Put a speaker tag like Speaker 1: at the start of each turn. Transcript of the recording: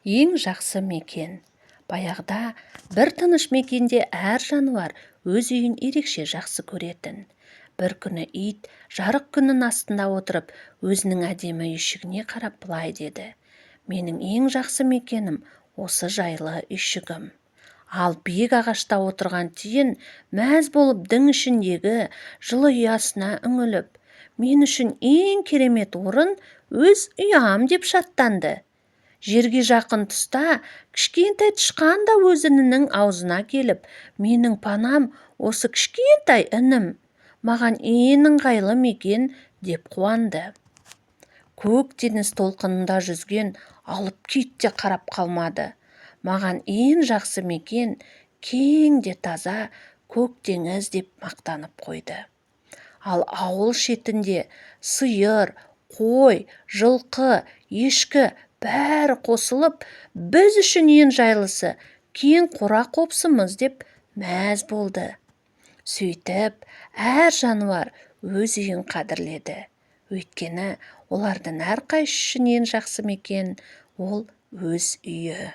Speaker 1: Ең жақсы мекен. Баяғыда бір тыныш мекенде әр жануар өз үйін ерекше жақсы көретін. Бір күні ит жарық күннің астында отырып, өзінің әдемі үйшігіне қарап былай деді: менің ең жақсы мекенім осы жайлы үйшігім. Ал биік ағашта отырған тиін мәз болып дің ішіндегі жылы ұясына үңіліп, мен үшін ең керемет орын өз ұям деп шаттанды. Жерге жақын тұста кішкентай тышқан да өз інінің аузына келіп, менің панам осы кішкентай інім, маған ең ыңғайлы мекен деп қуанды. Көк теңіз толқынында жүзген алып кит те қарап қалмады. Маған ең жақсы мекен кең де таза көк теңіз деп мақтанып қойды. Ал ауыл шетінде сиыр, қой, жылқы, ешкі бәрі қосылып, біз үшін ең жайлысы кең қора қопсымыз деп мәз болды. Сөйтіп, әр жануар өз үйін қадірледі. Өйткені олардың әрқайсысы үшін ең жақсы мекен ол өз үйі.